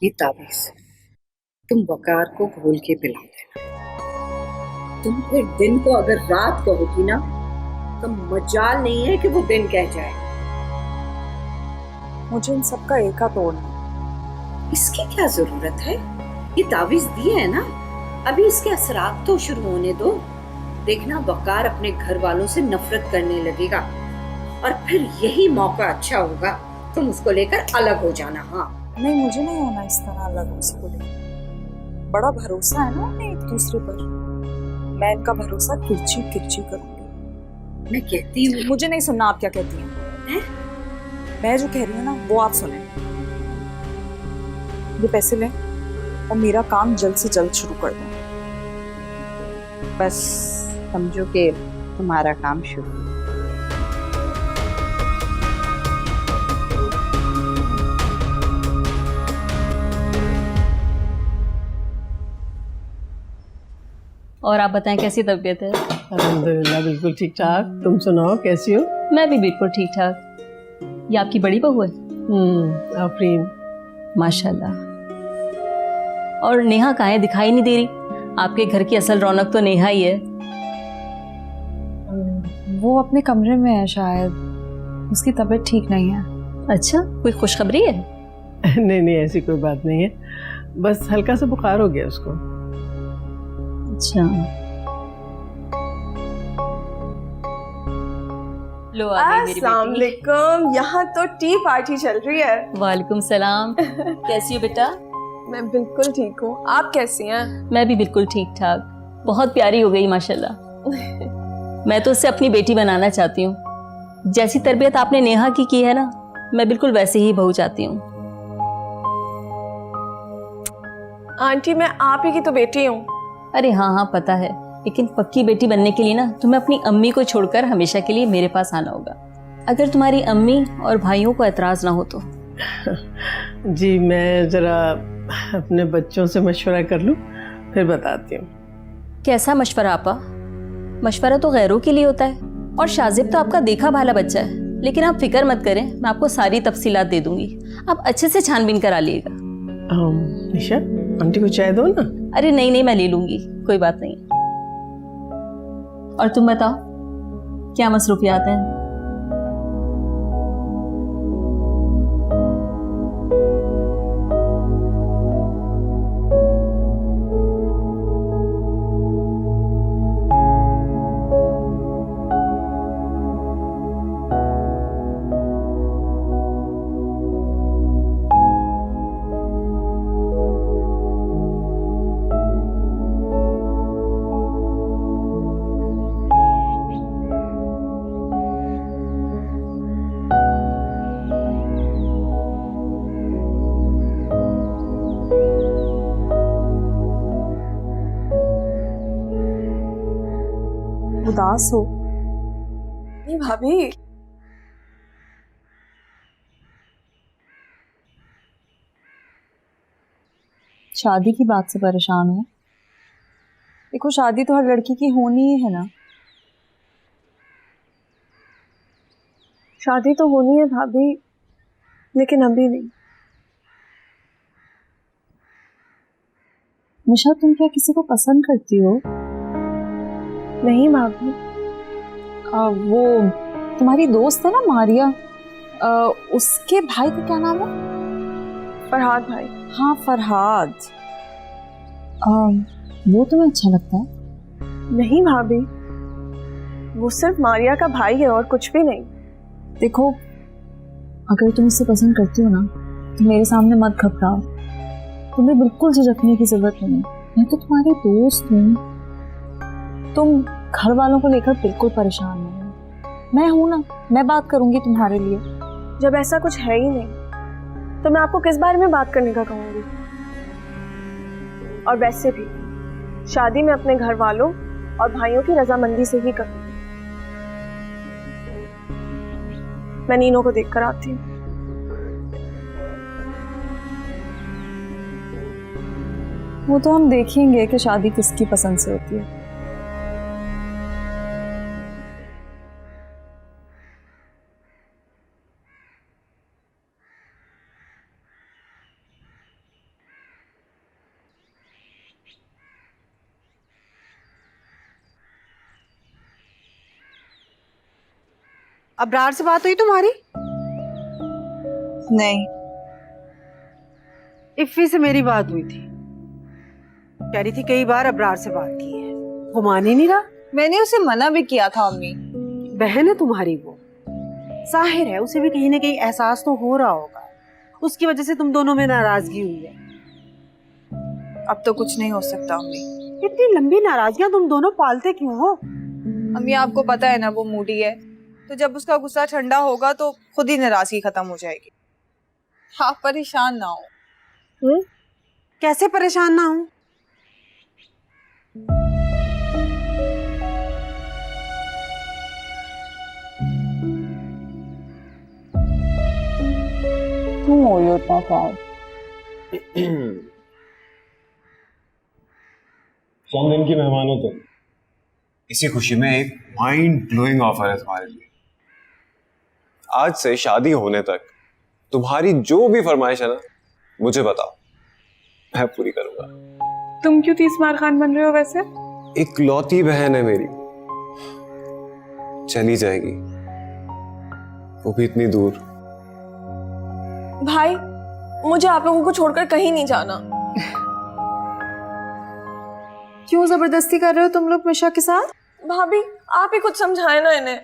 ये ताबीज तुम वकार को घोल के पिला देना। तुम फिर दिन को अगर रात कहोगी ना तो मजाल नहीं है कि वो दिन कह जाए। मुझे इन सब का एका तोड़ना। इसकी क्या जरूरत है? ये ताबीज दिए है ना, अभी इसके असरात तो शुरू होने दो। देखना वकार अपने घर वालों से नफरत करने लगेगा और फिर यही मौका अच्छा होगा तुम उसको लेकर अलग हो जाना। हाँ नहीं, मुझे नहीं होना इस तरह अलग उसको लेकर। बड़ा भरोसा है ना उन्हें एक दूसरे पर। मैं इनका भरोसा किरची किरची करूंगी। मैं कहती हूँ। मुझे नहीं सुनना आप क्या कहती हैं। मैं जो कह रही हूँ ना वो आप सुने। ये पैसे लें और मेरा काम जल्द से जल्द शुरू कर दो। बस समझो कि तुम्हारा काम शुरू। और आप बताएं कैसी तबीयत है? अल्हम्दुलिल्लाह बिल्कुल ठीक ठाक। तुम सुनाओ कैसी हो? मैं भी बिल्कुल ठीक ठाक। ये आपकी बड़ी बहू है? आफरीन। माशाल्लाह। और नेहा कहाँ है? दिखाई नहीं दे रही। आपके घर की असल रौनक तो नेहा ही है। वो अपने कमरे में है, शायद उसकी तबीयत ठीक नहीं है। अच्छा, कोई खुशखबरी है? नहीं नहीं, ऐसी कोई बात नहीं है, बस हल्का सा बुखार हो गया उसको। अच्छा, लो आ गई मेरी अस्सलाम बेटी। वालेकुम। यहाँ तो टी पार्टी चल रही है। वालेकुम सलाम। कैसी हो बेटा? मैं बिल्कुल ठीक हूँ, आप कैसी हैं? मैं भी बिल्कुल ठीक ठाक। बहुत प्यारी हो गई माशाल्लाह। मैं तो उससे अपनी बेटी बनाना चाहती हूँ। जैसी तरबियत आपने नेहा की है ना, मैं बिल्कुल वैसे ही बहू चाहती हूँ। आंटी मैं आप ही की तो बेटी हूँ। अरे हाँ हाँ पता है, लेकिन पक्की बेटी बनने के लिए ना तुम्हें अपनी अम्मी को छोड़कर हमेशा के लिए मेरे पास आना होगा, अगर तुम्हारी अम्मी और भाइयों को एतराज ना हो तो। जी मैं जरा अपने बच्चों से मशवरा कर लूँ फिर बताती हूँ। कैसा मशवरा आपा? मशवरा तो गैरों के लिए होता है, और शाजिब तो आपका देखा भाला बच्चा है। लेकिन आप फिक्र मत करें, मैं आपको सारी तफसीलात दे दूंगी। आप अच्छे से छानबीन करा लीजिएगा। निशा आंटी को चाय दो ना। अरे नहीं नहीं, मैं ले लूंगी, कोई बात नहीं। और तुम बताओ क्या मसरूफियात हैं? उदास हो? नहीं भाभी, शादी की बात से परेशान हो? देखो शादी तो हर लड़की की होनी ही है ना। शादी तो होनी है भाभी, लेकिन अभी नहीं। निशा तुम क्या किसी को पसंद करती हो? नहीं भाभी। वो तुम्हारी दोस्त है ना मारिया, उसके भाई का क्या नाम है? फरहाद भाई। हाँ फरहाद। वो तुम्हें अच्छा लगता है? नहीं भाभी, वो सिर्फ मारिया का भाई है और कुछ भी नहीं। देखो अगर तुम इससे पसंद करती हो ना तो मेरे सामने मत घबराओ। तुम्हें बिल्कुल झिझकने की जरूरत नहीं है, मैं तो तुम्हारी दोस्त हूँ। तुम घर वालों को लेकर बिल्कुल परेशान नहीं हो, मैं हूं ना, मैं बात करूंगी तुम्हारे लिए। जब ऐसा कुछ है ही नहीं तो मैं आपको किस बारे में बात करने का कहूंगी। और वैसे भी शादी में अपने घर वालों और भाइयों की रजामंदी से ही करूंगी। मैं नीनो को देख कर आती हूँ। वो तो हम देखेंगे कि शादी किसकी पसंद से होती है। अबरार से बात हुई तुम्हारी? नहीं। इफ्फी से मेरी बात हुई थी, कह रही थी कई बार अबरार से बात की है, वो मान ही नहीं रहा। मैंने उसे मना भी किया था अम्मी। बहन है तुम्हारी वो, जाहिर है उसे भी कहीं ना कहीं एहसास तो हो रहा होगा, उसकी वजह से तुम दोनों में नाराजगी हुई है। अब तो कुछ नहीं हो सकता अम्मी। इतनी लंबी नाराजगियां तुम दोनों पालते क्यों हो? अम्मी आपको पता है ना वो मूडी है, तो जब उसका गुस्सा ठंडा होगा तो खुद ही नाराजगी खत्म हो जाएगी। आप परेशान ना हो। कैसे परेशान ना हूं? तुम हो ये उतना ख्याल। कौन दिन की मेहमान हो तुम? इसी खुशी में एक माइंड ब्लोइंग ऑफर है तुम्हारे लिए। आज से शादी होने तक तुम्हारी जो भी फरमाइश है ना, मुझे बताओ, मैं पूरी करूंगा। तुम क्यों 30 मार खान बन रहे हो वैसे? एक लौती बहन है मेरी, चली जाएगी, वो भी इतनी दूर। भाई मुझे आप लोगों को छोड़कर कहीं नहीं जाना। क्यों जबरदस्ती कर रहे हो तुम लोग मिशा के साथ? भाभी आप ही कुछ समझाए ना इन्हें।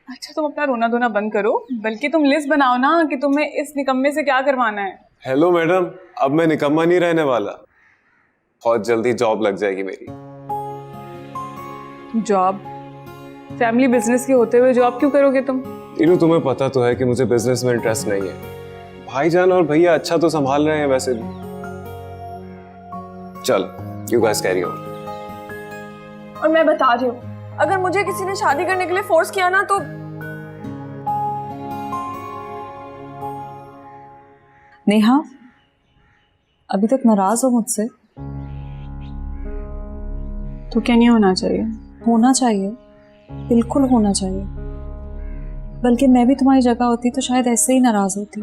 अच्छा तुम अपना रोना धोना बंद करो, बल्कि तुम लिस्ट बनाओ ना कि तुम्हें इस निकम्मे से क्या करवाना है। हेलो मैडम, अब मैं निकम्मा नहीं रहने वाला, बहुत जल्दी जॉब लग जाएगी मेरी। जॉब? फैमिली बिजनेस के होते हुए जॉब क्यों करोगे तुम? टीनू, तुम्हें पता तो है कि मुझे बिजनेस में इंटरेस्ट नहीं है। भाईजान और भैया अच्छा तो संभाल रहे हैं वैसे भी। चल, यू गाइस कैरी ऑन। और मैं बता रही हूँ, अगर मुझे किसी ने शादी करने के लिए फोर्स किया ना तो नेहा, अभी तक नाराज हो मुझसे? तो क्या नहीं होना चाहिए? होना चाहिए, बिल्कुल होना चाहिए। बल्कि मैं भी तुम्हारी जगह होती तो शायद ऐसे ही नाराज होती।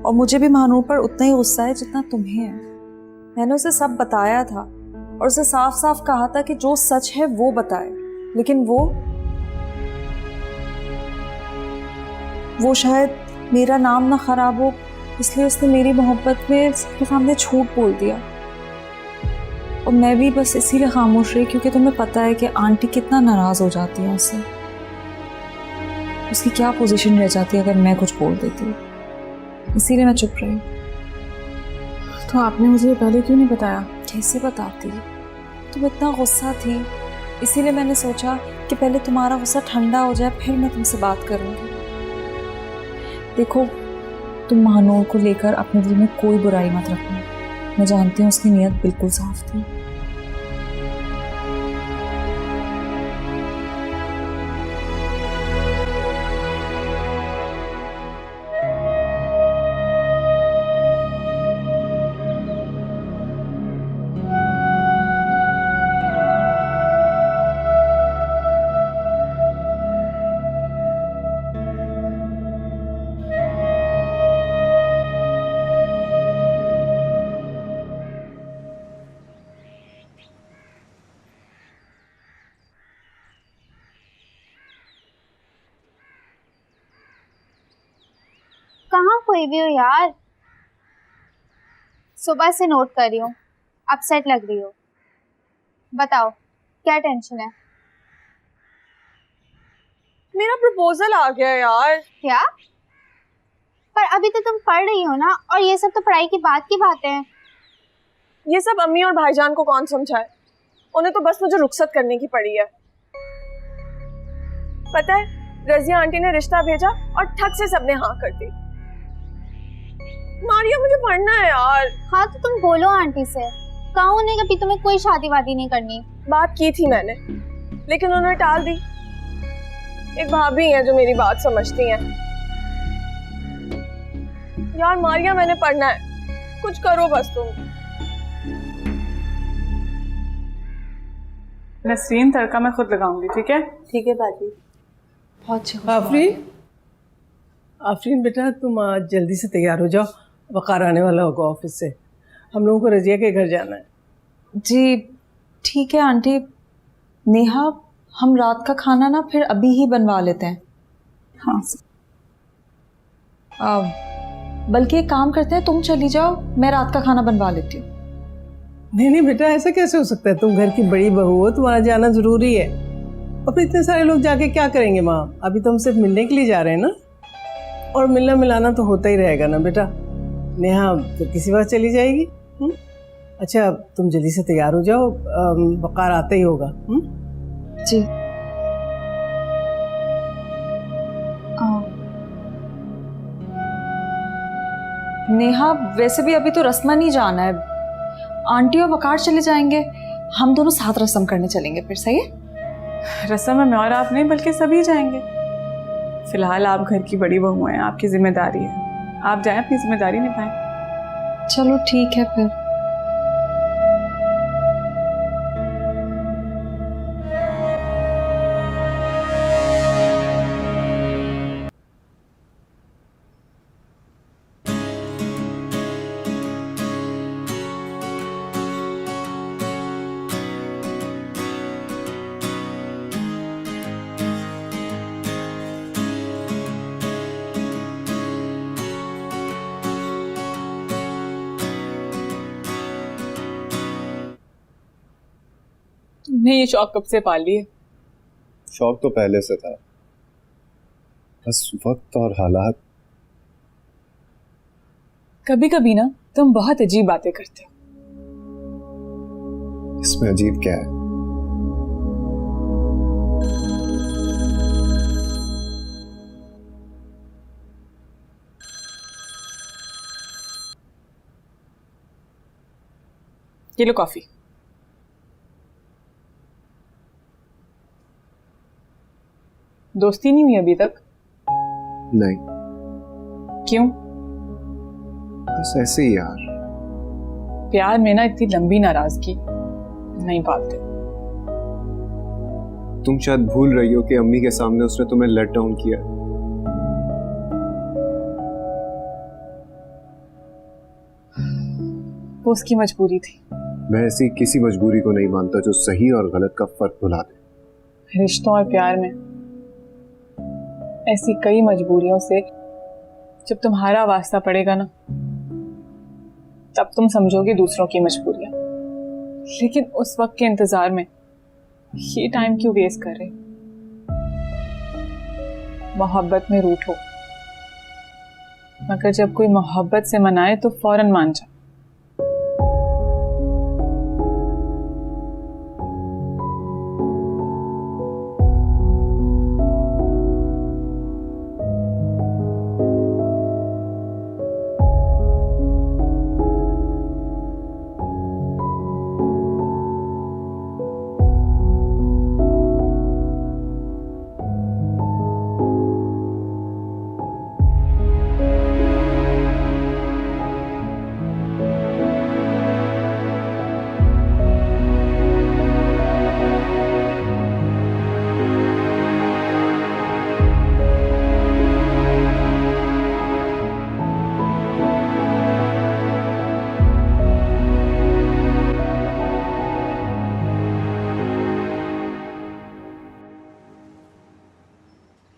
और मुझे भी महानूर पर उतना ही गुस्सा है जितना तुम्हें है। मैंने उसे सब बताया था और उसे साफ साफ कहा था कि जो सच है वो बताए, लेकिन वो शायद मेरा नाम ना खराब हो इसलिए उसने मेरी मोहब्बत में सबके सामने झूठ बोल दिया। और मैं भी बस इसीलिए खामोश रही क्योंकि तुम्हें पता है कि आंटी कितना नाराज हो जाती है उससे। उसकी क्या पोजीशन रह जाती है अगर मैं कुछ बोल देती, इसीलिए मैं चुप रही। तो आपने मुझे पहले क्यों नहीं बताया? कैसे बताती, तुम इतना गुस्सा थी, इसीलिए मैंने सोचा कि पहले तुम्हारा गुस्सा ठंडा हो जाए फिर मैं तुमसे बात करूंगी। देखो, तुम महानूर को लेकर अपने दिल में कोई बुराई मत रखना, मैं जानती हूँ उसकी नीयत बिल्कुल साफ थी। कहाँ खोई हुई हो यार? सुबह से नोट कर रही हूँ, अपसेट लग रही हो। बताओ क्या टेंशन है? मेरा प्रपोजल आ गया यार। क्या? पर अभी तो तुम पढ़ रही हो ना, और ये सब तो पढ़ाई की बातें हैं। ये सब अम्मी और भाईजान को कौन समझाए, उन्हें तो बस मुझे रुखसत करने की पड़ी है। पता है, रजिया आंटी ने रिश्ता भेजा और ठग से सबने हाँ कर दी। मारिया मुझे पढ़ना है यार। हाँ तो तुम बोलो आंटी से, कहा उन्हें कभी तुम्हें कोई शादी वादी नहीं करनी। बात की थी मैंने, लेकिन उन्होंने टाल दी। एक भाभी है जो मेरी बात समझती हैं। यार मारिया, मैंने पढ़ना है, कुछ करो बस तुम। नसरीन, तड़का मैं खुद लगाऊंगी, ठीक है? ठीक है बाजी। बहुत अच्छा। आफरीन बेटा, तुम आज जल्दी से तैयार हो जाओ, वक़ार आने वाला होगा ऑफिस से। हम लोगों को रजिया के घर जाना है। जी ठीक है आंटी। नेहा, हम रात का खाना ना फिर अभी ही बनवा लेते हैं। हाँ बल्कि एक काम करते हैं, तुम चली जाओ, मैं रात का खाना बनवा लेती हूँ। नहीं नहीं बेटा, ऐसा कैसे हो सकता है? तुम घर की बड़ी बहू हो, तुम्हारा जाना जरूरी है। और फिर इतने सारे लोग जाके क्या करेंगे माँ? अभी तो हम सिर्फ मिलने के लिए जा रहे हैं ना, और मिलना मिलाना तो होता ही रहेगा ना बेटा। नेहा फिर किसी बात चली जाएगी। अच्छा तुम जल्दी से तैयार हो जाओ, वकार आता ही होगा। जी। नेहा, वैसे भी अभी तो रस्म नहीं जाना है, आंटी और वकार चले जाएंगे, हम दोनों साथ रस्म करने चलेंगे फिर, सही है? रस्म में मैं और आप नहीं बल्कि सभी जाएंगे। फिलहाल आप घर की बड़ी बहू हैं, आपकी जिम्मेदारी है, आप जाएं अपनी जिम्मेदारी निभाएं। चलो ठीक है फिर। तुमने ये शौक कब से पाली है? शौक तो पहले से था, बस वक्त और हालात। कभी कभी ना तुम बहुत अजीब बातें करते हो। इसमें अजीब क्या है? ये लो कॉफी। दोस्ती नहीं हुई अभी तक? नहीं, क्यों? बस ऐसे ही यार। प्यार में ना इतनी लंबी नाराजगी नहीं पालते। तुम शायद भूल रही हो कि अम्मी के सामने उसने तुम्हें लेट डाउन किया। वो उसकी मजबूरी थी। मैं ऐसी किसी मजबूरी को नहीं मानता जो सही और गलत का फर्क भुला दे। रिश्तों और प्यार में ऐसी कई मजबूरियों से जब तुम्हारा वास्ता पड़ेगा ना, तब तुम समझोगे दूसरों की मजबूरियां। लेकिन उस वक्त के इंतजार में ये टाइम क्यों वेस्ट कर रहे? मोहब्बत में रूठो, मगर जब कोई मोहब्बत से मनाए तो फौरन मान जाओ।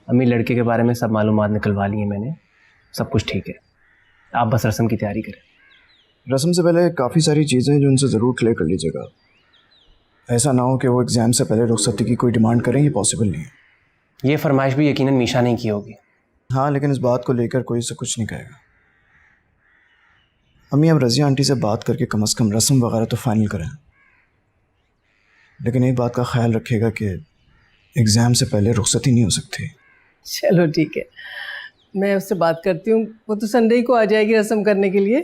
अम्मी, लड़के के बारे में सब मालूमात निकलवा ली है मैंने, सब कुछ ठीक है। आप बस रस्म की तैयारी करें। रस्म से पहले काफ़ी सारी चीज़ें जो उनसे ज़रूर क्लियर कर लीजिएगा। ऐसा ना हो कि वो एग्ज़ाम से पहले रुखसती की कोई डिमांड करें, ये पॉसिबल नहीं है। ये फरमाइश भी यकीनन मीशा ने की होगी। हाँ, लेकिन इस बात को लेकर कोई से कुछ नहीं कहेगा। अम्मी, अब रज़िया आंटी से बात करके कम से कम रस्म वगैरह तो फाइनल करें, लेकिन एक बात का ख्याल रखिएगा कि एग्ज़ाम से पहले रुखसती नहीं हो सकती। चलो ठीक है, मैं उससे बात करती हूँ। वो तो संडे ही को आ जाएगी रस्म करने के लिए।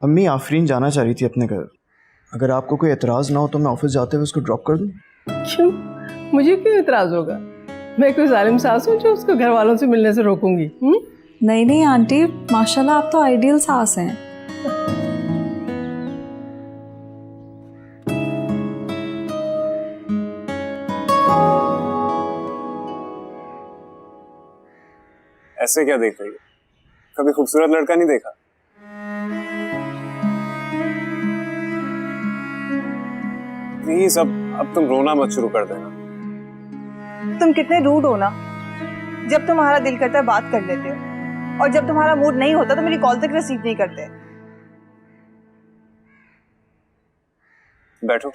अम्मी, आफरीन जाना चाह रही थी अपने घर। अगर आपको कोई एतराज़ ना हो तो मैं ऑफिस जाते हुए उसको ड्रॉप कर दूँ। क्यों? मुझे क्यों एतराज़ होगा? मैं कोई जालिम सास हूँ जो उसको घर वालों से मिलने से रोकूंगी? नहीं नहीं आंटी, माशाल्लाह आप तो आइडियल सास हैं। ऐसे क्या देख रही हो? कभी खूबसूरत लड़का नहीं देखा? प्लीज अब तुम रोना मत शुरू कर देना। तुम कितने रूड हो ना, जब तुम्हारा दिल करता है बात कर लेते हो, और जब तुम्हारा मूड नहीं होता तो मेरी कॉल तक रिसीव नहीं करते। बैठो।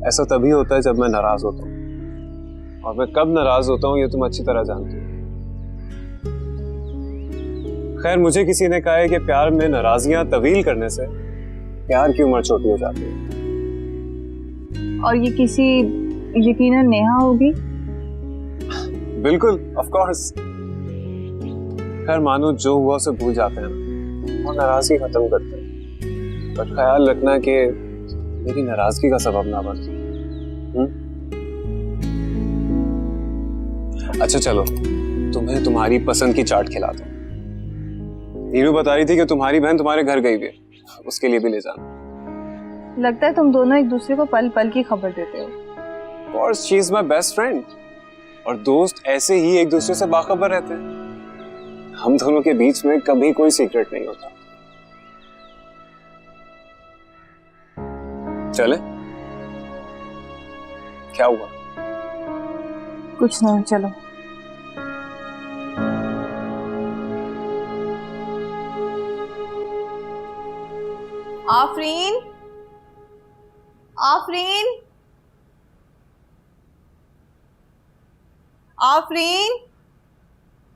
ऐसा तभी होता है जब मैं नाराज होता हूँ, और मैं कब नाराज होता हूँ ये तुम अच्छी तरह जानती हो। खैर, मुझे किसी ने कहा है कि प्यार में नाराजगियां तवील करने से प्यार की उम्र छोटी हो जाती है। और ये किसी यकीनन नेहा होगी। बिल्कुल, ऑफ कोर्स। खैर मानो जो हुआ उसे भूल जाते हैं और नाराजगी खत्म करते हैं, पर ख्याल रखना कि मेरी नाराजगी का सबब ना बने। अच्छा चलो, तुम्हें तुम्हारी पसंद की चाट खिला दो। नीरू बता रही थी कि तुम्हारी बहन तुम्हारे घर गई हुई है, उसके लिए भी ले जाना। लगता है तुम दोनों एक दूसरे को पल पल की खबर देते हो। और she is my best friend, और दोस्त ऐसे ही एक दूसरे से बाखबर रहते हैं। हम दोनों के बीच में कभी कोई सीक्रेट नहीं होता। चले? क्या हुआ? कुछ नहीं, चलो। आफरीन, आफरीन, आफरीन।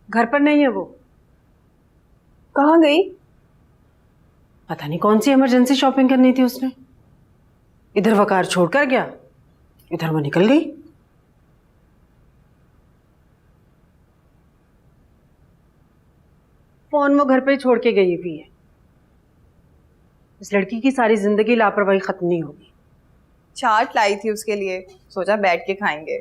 घर पर नहीं है वो। कहाँ गई? पता नहीं कौन सी इमरजेंसी शॉपिंग करनी थी उसने। इधर वकार छोड़कर गया, इधर वो निकल गई। फोन वो घर पे ही छोड़ के गई हुई है। इस लड़की की सारी जिंदगी लापरवाही खत्म नहीं होगी। चाट लाई थी उसके लिए, सोचा बैठ के खाएंगे।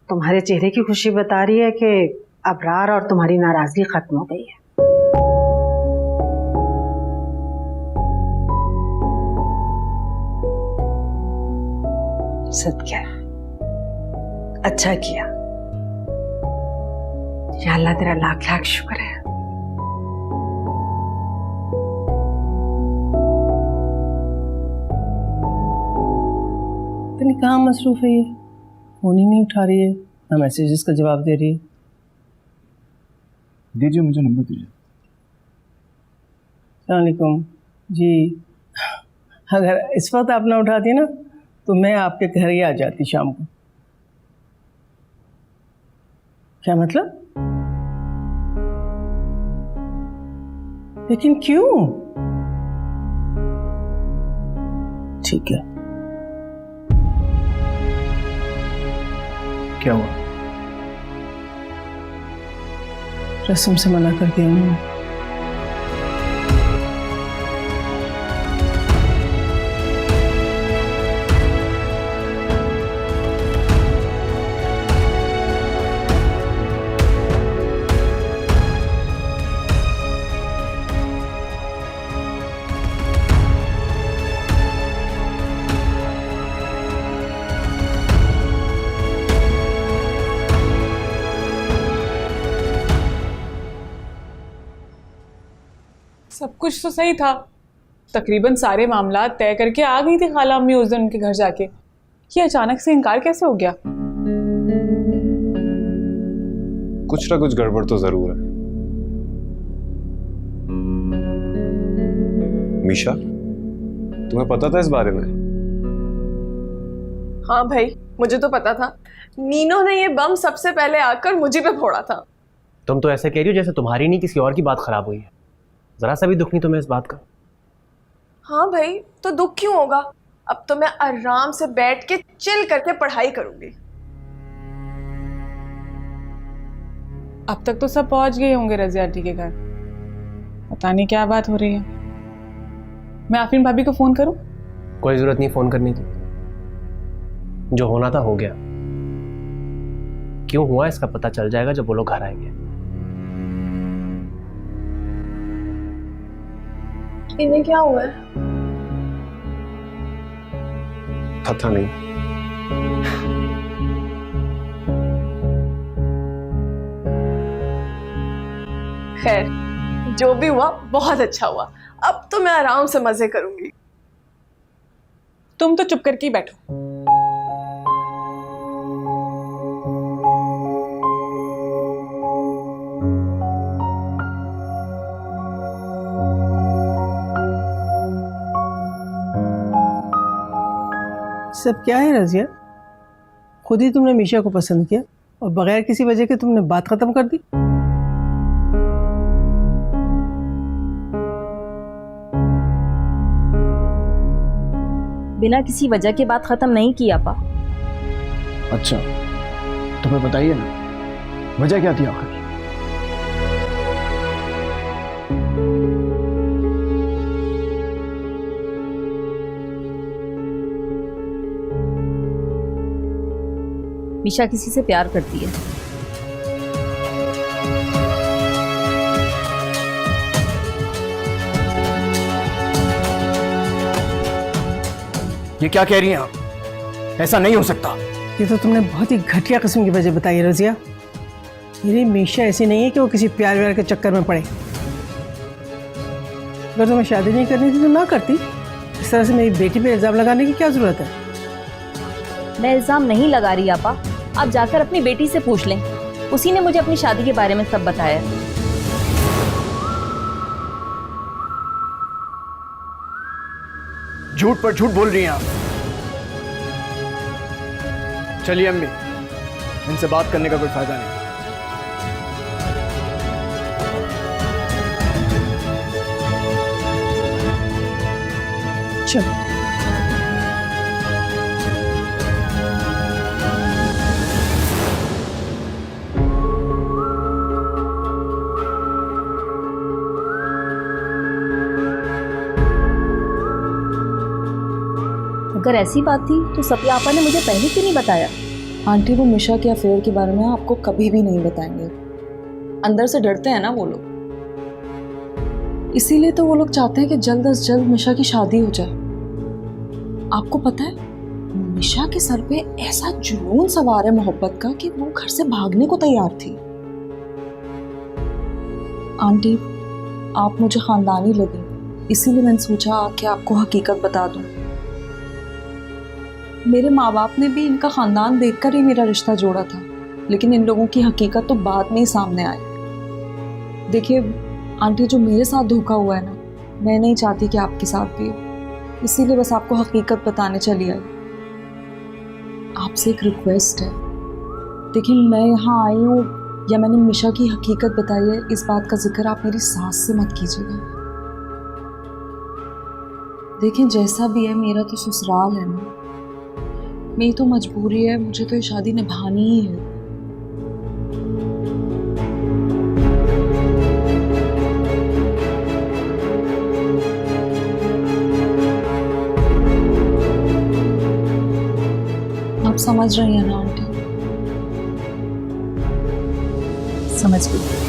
तुम्हारे चेहरे की खुशी बता रही है कि अबरार और तुम्हारी नाराजगी खत्म हो गई है। सत्या, अच्छा किया। या अल्लाह तेरा लाख लाख शुक्र है। इतनी कहाँ मसरूफ है ये, फोन ही नहीं उठा रही है, ना मैसेजेस का जवाब दे रही है। दीजिए, मुझे नंबर दीजिए। अस्सलाम वालेकुम जी। अगर इस वक्त आप ना उठाती ना तो मैं आपके घर ही आ जाती शाम को। क्या मतलब? लेकिन क्यों? ठीक है। क्या हुआ? रस्म से मना कर दिया उन्होंने। सब कुछ तो सही था, तकरीबन सारे मामला तय करके आ गई थी खाला अम्मी उस दिन उनके घर जाके। ये अचानक से इनकार कैसे हो गया? कुछ ना कुछ गड़बड़ तो जरूर है। मीशा, तुम्हें पता था इस बारे में? हाँ भाई, मुझे तो पता था। नीनो ने ये बम सबसे पहले आकर मुझे पे फोड़ा था। तुम तो ऐसे कह रही हो जैसे तुम्हारी नहीं किसी और की बात खराब हुई है। जरा सा भी दुख नहीं तुम्हें इस बात का? हाँ भाई, तो दुख क्यों होगा? अब तो मैं आराम से बैठ के चिल करके पढ़ाई करूंगी। अब तक तो सब पहुंच गए होंगे रज़िया आंटी के घर। पता नहीं क्या बात हो रही है। मैं आफरीन भाभी को फोन करूं? कोई जरूरत नहीं फोन करने की। जो होना था हो गया। क्यों हुआ इसका पता चल जाएगा जब वो लोग घर आएंगे। इन्हें क्या हुआ है? पता नहीं। खैर, जो भी हुआ बहुत अच्छा हुआ। अब तो मैं आराम से मजे करूंगी। तुम तो चुप करके ही बैठो। सब क्या है रजिया? खुद ही तुमने मीशा को पसंद किया और बगैर किसी वजह के तुमने बात खत्म कर दी। बिना किसी वजह के बात खत्म नहीं की आपा। अच्छा, तुम्हें बताइए ना वजह क्या थी आखिर? मीशा किसी से प्यार करती है। ये क्या कह रही हैं आप? ऐसा नहीं हो सकता। ये तो तुमने बहुत ही घटिया किस्म की वजह बताई है रजिया। मेरी मीशा ऐसी नहीं है कि वो किसी प्यार व्यार के चक्कर में पड़े। अगर तुम्हें शादी नहीं करनी थी तो ना करती। इस तरह से मेरी बेटी पे इल्जाम लगाने की क्या जरूरत है? मैं इल्जाम नहीं लगा रही आपा, आप जाकर अपनी बेटी से पूछ लें। उसी ने मुझे अपनी शादी के बारे में सब बताया। झूठ पर झूठ बोल रही हैं आप। चलिए अम्मी, इनसे बात करने का कोई फायदा नहीं। चलो। अगर ऐसी बात थी तो सफिया आपा ने मुझे पहले क्यों नहीं बताया? आंटी वो मिशा के अफेयर के बारे में आपको कभी भी नहीं बताएंगे। अंदर से डरते हैं ना वो लोग, इसीलिए तो वो लोग चाहते हैं कि जल्द से जल्द मिशा की शादी हो जाए। आपको पता है मिशा के सर पे ऐसा जुनून सवार है मोहब्बत का कि वो घर से भागने को तैयार थी। आंटी आप मुझे खानदानी लगी, इसीलिए मैंने सोचा कि आपको हकीकत बता दूं। मेरे माँ बाप ने भी इनका खानदान देखकर ही मेरा रिश्ता जोड़ा था, लेकिन इन लोगों की हकीकत तो बाद में ही सामने आई। देखिए आंटी, जो मेरे साथ धोखा हुआ है ना, मैं नहीं चाहती कि आपके साथ भी हो, इसीलिए बस आपको हकीकत बताने चली आई। आपसे एक रिक्वेस्ट है, देखिए मैं यहाँ आई हूँ या मैंने मिशा की हकीकत बताई है, इस बात का जिक्र आप मेरी सास से मत कीजिएगा। देखिए जैसा भी है मेरा तो ससुराल है ना, मेरी तो मजबूरी है, मुझे तो ये शादी निभानी ही है। आप समझ रही हैं ना आंटी? समझ गई।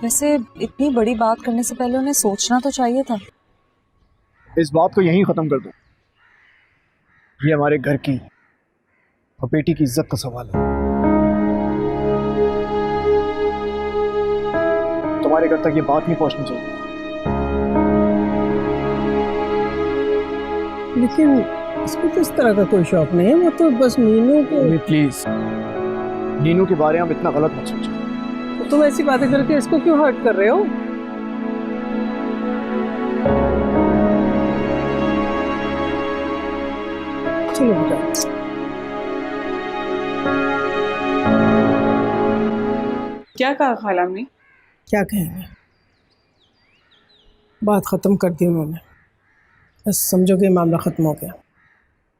वैसे इतनी बड़ी बात करने से पहले उन्हें सोचना तो चाहिए था। इस बात को यहीं खत्म कर दो। ये हमारे घर की और बेटी की इज्जत का सवाल है। तुम्हारे घर तक ये बात नहीं पहुंचनी चाहिए। लेकिन इसको तो इस तरह का कोई शौक नहीं है, वो तो बस मीनू को। प्लीज नीनू के बारे में इतना गलत मत सोचो। तो तुम ऐसी बातें करके इसको क्यों हर्ट कर रहे हो? चलो बेटा। क्या कहा खाला ने? क्या कहेंगे, बात खत्म कर दी उन्होंने। बस समझो कि मामला खत्म हो गया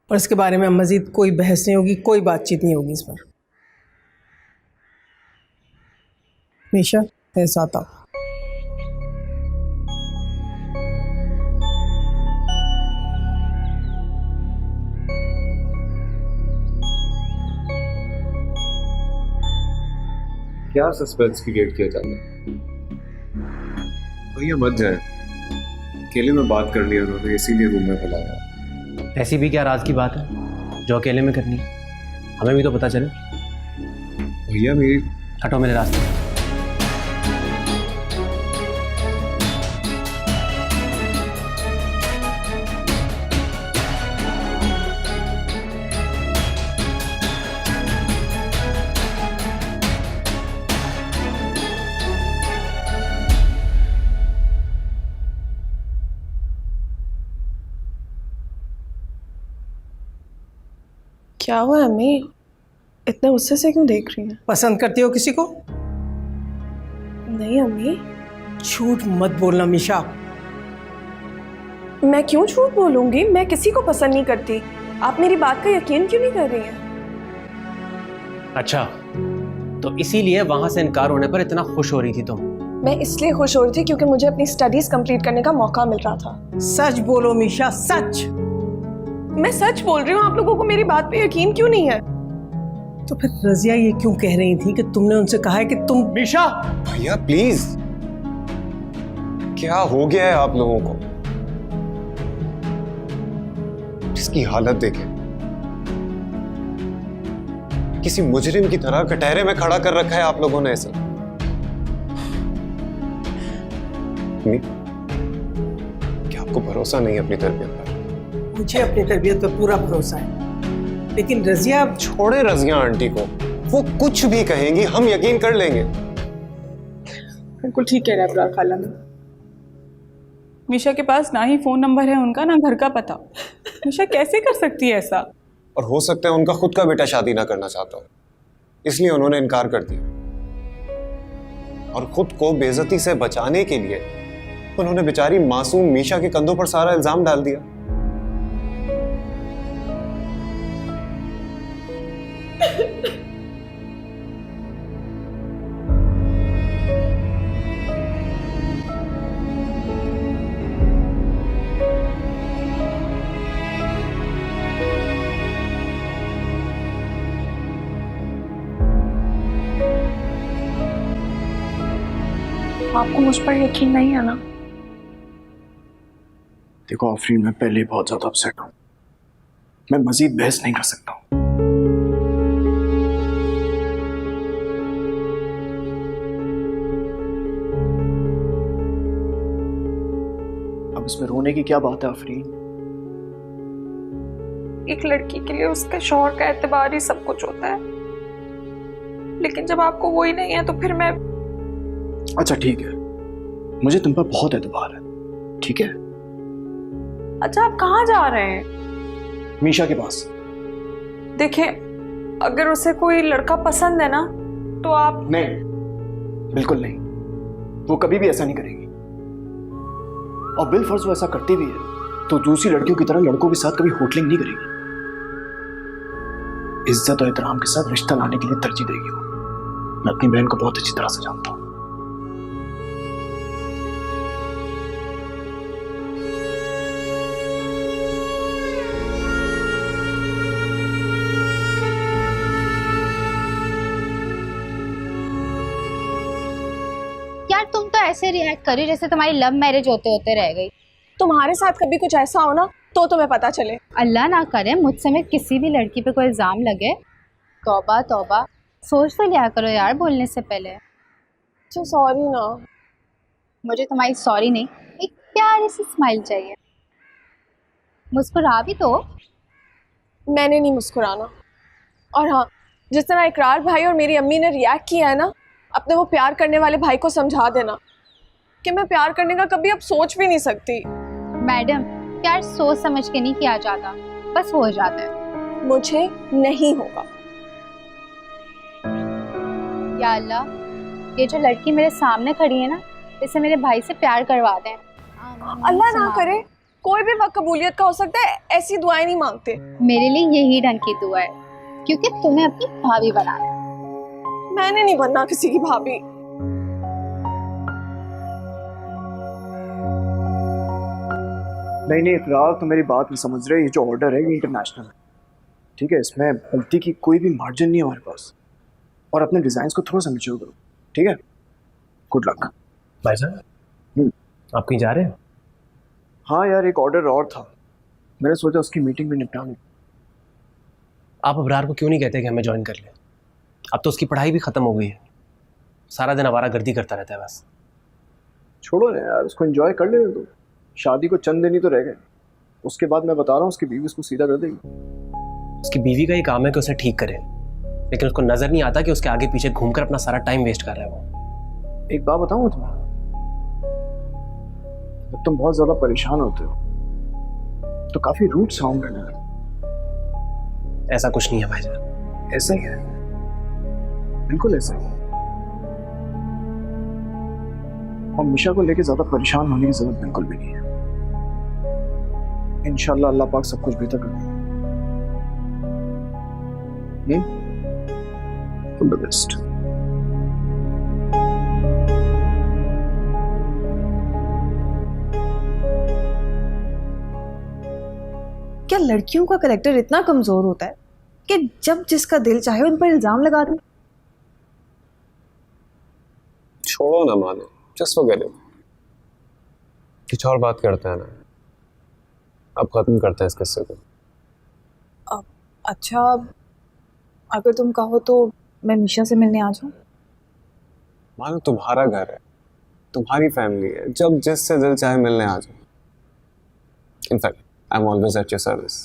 और इसके बारे में मजीद कोई बहस नहीं होगी, कोई बातचीत नहीं होगी इस पर। मीशा तेरे साथ आओ। क्या सस्पेंस क्रिएट किया जाता है? भैया मत जाए, अकेले में बात करनी है उन्होंने, इसीलिए रूम में बुलाया। ऐसी भी क्या राज की बात है जो अकेले में करनी है? हमें भी तो पता चले। भैया मेरी हटो मेरे रास्ते से। क्या हुआ अम्मी, इतने गुस्से से क्यों देख रही हैं? पसंद करती हो किसी को? नहीं अम्मी। झूठ मत बोलना मीशा। मैं क्यों झूठ बोलूंगी? मैं किसी को पसंद नहीं करती। आप मेरी बात का यकीन क्यों नहीं कर रही हैं? अच्छा, तो इसीलिए वहां से इनकार होने पर इतना खुश हो रही थी तुम? मैं इसलिए खुश हो रही थी क्योंकि मुझे अपनी स्टडीज कंप्लीट करने का मौका मिल रहा था। सच बोलो मीशा, सच। मैं सच बोल रही हूँ, आप लोगों को मेरी बात पे यकीन क्यों नहीं है? तो फिर रजिया ये क्यों कह रही थी कि तुमने उनसे कहा है कि तुम? मीशा! भैया प्लीज, क्या हो गया है आप लोगों को? इसकी हालत देखें, किसी मुजरिम की तरह कटहरे में खड़ा कर रखा है आप लोगों ने ऐसे। क्या आपको भरोसा नहीं है अपनी तरबियत पर? मुझे अपनी तरबियत पर पूरा भरोसा है, लेकिन रजिया। छोड़े रजिया आंटी को, वो कुछ भी कहेंगी हम यकीन कर लेंगे। बिल्कुल ठीक कह रहा है खाला। मीशा के पास ना ही फोन नंबर है उनका, ना घर का पता। मीशा कैसे कर सकती है ऐसा? और हो सकता है उनका खुद का बेटा शादी ना करना चाहता हो, इसलिए उन्होंने इनकार कर दिया। और खुद को बेइज्जती से बचाने के लिए उन्होंने बेचारी मासूम मीशा के कंधों पर सारा इल्जाम डाल दिया। आपको मुझ पर यकीन नहीं है ना? देखो आफरीन, मैं पहले ही बहुत ज्यादा अपसेट हूं। मैं मजीद बहस नहीं कर सकता हूं। अब इसमें रोने की क्या बात है आफरीन? एक लड़की के लिए उसके शौहर का एतबार ही सब कुछ होता है, लेकिन जब आपको वो ही नहीं है तो फिर मैं। अच्छा ठीक है, मुझे तुम पर बहुत एतबार है, ठीक है? अच्छा आप कहाँ जा रहे हैं? मीशा के पास। देखें, अगर उसे कोई लड़का पसंद है ना तो आप। नहीं, बिल्कुल नहीं, वो कभी भी ऐसा नहीं करेगी। और बिलफर्ज वो ऐसा करती भी है तो दूसरी लड़कियों की तरह लड़कों के साथ कभी होटलिंग नहीं करेगी। इज्जत और एहतराम के साथ रिश्ता लाने के लिए तरजीह देगी वो। मैं अपनी बहन को बहुत अच्छी तरह से जानता हूं। यार तुम तो ऐसे रिएक्ट करी जैसे तुम्हारी लव मैरिज होते होते रह गई। तुम्हारे साथ कभी कुछ ऐसा हो ना तो तुम्हें पता चले। अल्लाह ना करे मुझसे में किसी भी लड़की पे कोई इल्जाम लगे। तौबा तौबा, सोच तो लिया करो यार बोलने से पहले। अच्छा सॉरी ना। मुझे तुम्हारी सॉरी नहीं, एक प्यारी सी स्माइल चाहिए। मुस्कुरा भी तो। मैंने नहीं मुस्कुराना। और हाँ, जिस तरह इकरार भाई और मेरी अम्मी ने रिएक्ट किया है ना, अपने वो प्यार करने वाले भाई को समझा देना कि मैं प्यार करने का कभी अब सोच भी नहीं सकती। मैडम, प्यार सोच समझ के नहीं किया जाता, बस हो जाता है। मुझे नहीं होगा। या अल्लाह, ये जो लड़की मेरे सामने खड़ी है ना, इसे मेरे भाई से प्यार करवा दें। अल्लाह ना करे, कोई भी वक्त कबूलियत का हो सकता है, ऐसी दुआएं नहीं मांगते। मेरे लिए यही ढंग की दुआ है, क्योंकि तुम्हें अपनी भाभी बनाना है। मैंने नहीं बनना किसी की भाभी। नहीं इकरार, तो मेरी बात नहीं समझ रहे। ये जो ऑर्डर है ये इंटरनेशनल है, ठीक है? इसमें गलती की कोई भी मार्जिन नहीं है हमारे पास। और अपने डिजाइन को थोड़ा सा मैच्योर करो। ठीक है, गुड लक। भाई साहब, आप कहीं जा रहे हैं? हाँ यार, एक ऑर्डर और था, मैंने सोचा उसकी मीटिंग में निपटा लूं। आप अबरार को क्यों नहीं कहते कि हमें ज्वाइन कर ले? अब तो उसकी पढ़ाई भी खत्म हो गई है, सारा दिन आवारागर्दी करता रहता है बस। छोड़ो ना यार, उसको एंजॉय कर लेने दो। शादी को चंद दिन ही तो रह गए, उसके बाद मैं बता रहा हूँ उसकी बीवी उसको सीधा कर देगी। उसकी बीवी का ही काम है कि उसे ठीक करे, लेकिन उसको नजर नहीं आता कि उसके आगे पीछे घूमकर अपना सारा टाइम वेस्ट कर रहा है वो। एक बात बताऊँ तुम्हें, जब तुम बहुत ज्यादा परेशान होते हो तो काफी रूट साउंड करने लगते। ऐसा कुछ नहीं है भाईजान। ऐसा ही है, बिल्कुल ऐसा ही है। और मिशा को लेके ज्यादा परेशान होने की जरूरत बिल्कुल भी नहीं है। इंशाल्लाह अल्लाह पाक सब कुछ बेहतर कर देगा। All the best. क्या लड़कियों का कैरेक्टर इतना कमजोर होता है कि जब जिसका दिल चाहे उन पर इल्जाम लगा दें? छोड़ो ना मानो, जस्ट फॉरगेट इट। कुछ और बात करते हैं ना, अब खत्म करते हैं इस किस्से को। अच्छा, अगर तुम कहो तो मैं मिशा से मिलने आ जाऊं? मानो तुम्हारा घर है, तुम्हारी फैमिली है, जब जिससे दिल चाहे मिलने आ जाओ। In fact I am always at your service.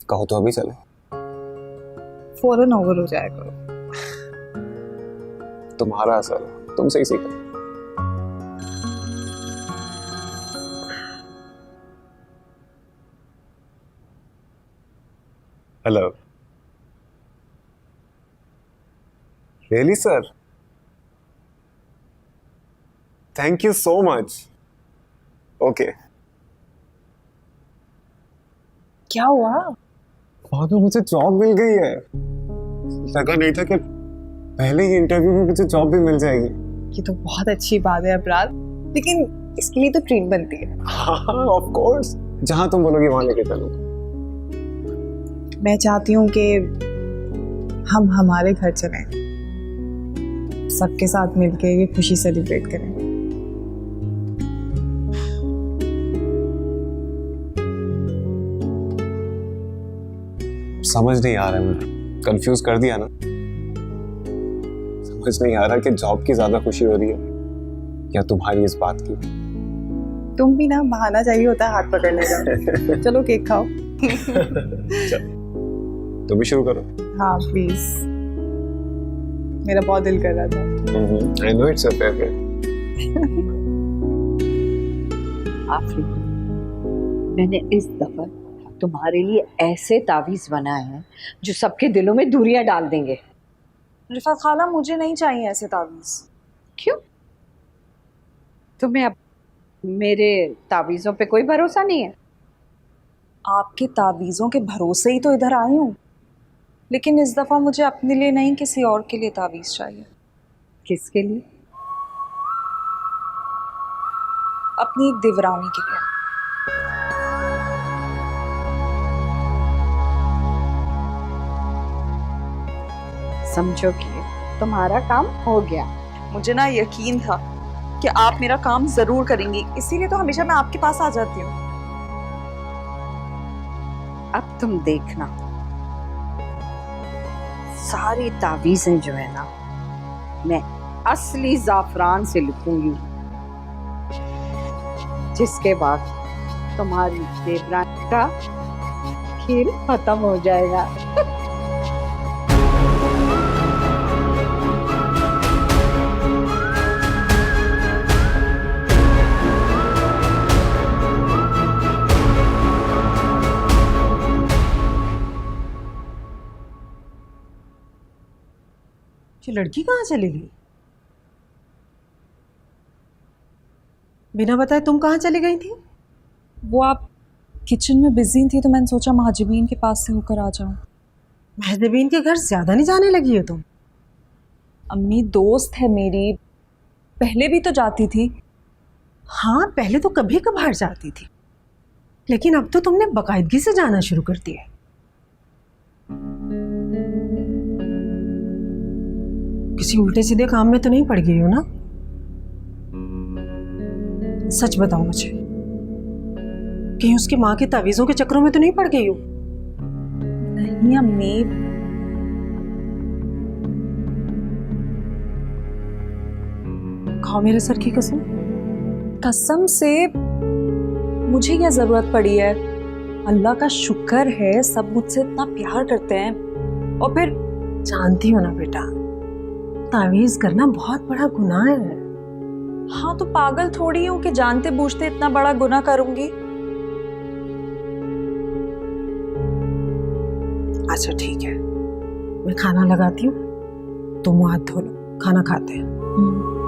कहो तो अभी चले। फौरन ओवर हो जाएगा। तुम्हारा असर है, तुमसे ही सीखा। Hello. Really sir? Thank you so much. Okay. क्या हुआ? तो मुझे जॉब मिल गई है। लगा नहीं था कि पहले ही इंटरव्यू में मुझे जॉब भी मिल जाएगी। ये तो बहुत अच्छी बात है अपराध, लेकिन इसके लिए तो ट्रेन बनती है। हाँ ऑफ कोर्स, जहां तुम बोलोगे वहां लेके चलूंगा। मैं चाहती हूँ कि हम हमारे घर चलें, सबके साथ मिलके ये खुशी सेलिब्रेट करें। समझ नहीं आ रहा है, मुझे कंफ्यूज कर दिया ना। समझ नहीं आ रहा कि जॉब की ज्यादा खुशी हो रही है या तुम्हारी इस बात की। तुम भी ना बहाना चाहिए होता है हाथ पकड़ने का। चलो केक खाओ। तो भी शुरू करो। हाँ प्लीज, मेरा बहुत दिल कर रहा था। I know it's your favorite. Afreen, मैंने इस दफा तुम्हारे लिए ऐसे तावीज बनाए हैं जो सबके दिलों में दूरियां डाल देंगे। रिफा खाला, मुझे नहीं चाहिए ऐसे तावीज। क्यों? तुम्हें अब मेरे तावीजों पे कोई भरोसा नहीं है? आपके तावीज़ों के भरोसे ही तो इधर आई हूँ, लेकिन इस दफ़ा मुझे अपने लिए नहीं किसी और के लिए तावीज़ चाहिए। किसके लिए? अपनी एक देवरानी के लिए। समझो कि तुम्हारा काम हो गया। मुझे ना यकीन था कि आप मेरा काम ज़रूर करेंगी, इसीलिए तो हमेशा मैं आपके पास आ जाती हूँ। अब तुम देखना, सारी तावीजें जो है ना मैं असली जाफरान से लिखूंगी, जिसके बाद तुम्हारी देवरानी का खेल खत्म हो जाएगा। ये लड़की कहाँ चली गई? बिना बताए तुम कहाँ चली गई थी? वो आप किचन में बिजी थी तो मैंने सोचा महाजबीन के पास से होकर आ जाऊं। महजबीन के घर ज्यादा नहीं जाने लगी हो तुम? अम्मी दोस्त है मेरी, पहले भी तो जाती थी। हाँ, पहले तो कभी कभार जाती थी, लेकिन अब तो तुमने बाकायदगी से जाना शुरू कर दिया है। किसी उल्टे सीधे काम में तो नहीं पड़ गई हो ना? सच बताओ मुझे, कहीं उसकी माँ के तावीजों के चक्रों में तो नहीं पड़ गई हो? नहीं अम्मी, खाओ मेरे सर की कसम। कसम से मुझे क्या जरूरत पड़ी है? अल्लाह का शुक्र है सब मुझसे इतना प्यार करते हैं। और फिर जानती हो ना बेटा, तावीज करना बहुत बड़ा गुनाह है। हाँ तो पागल थोड़ी हूँ कि जानते बूझते इतना बड़ा गुनाह करूंगी। अच्छा ठीक है, मैं खाना लगाती हूँ, तुम मुंह हाथ धो लो, खाना खाते हैं।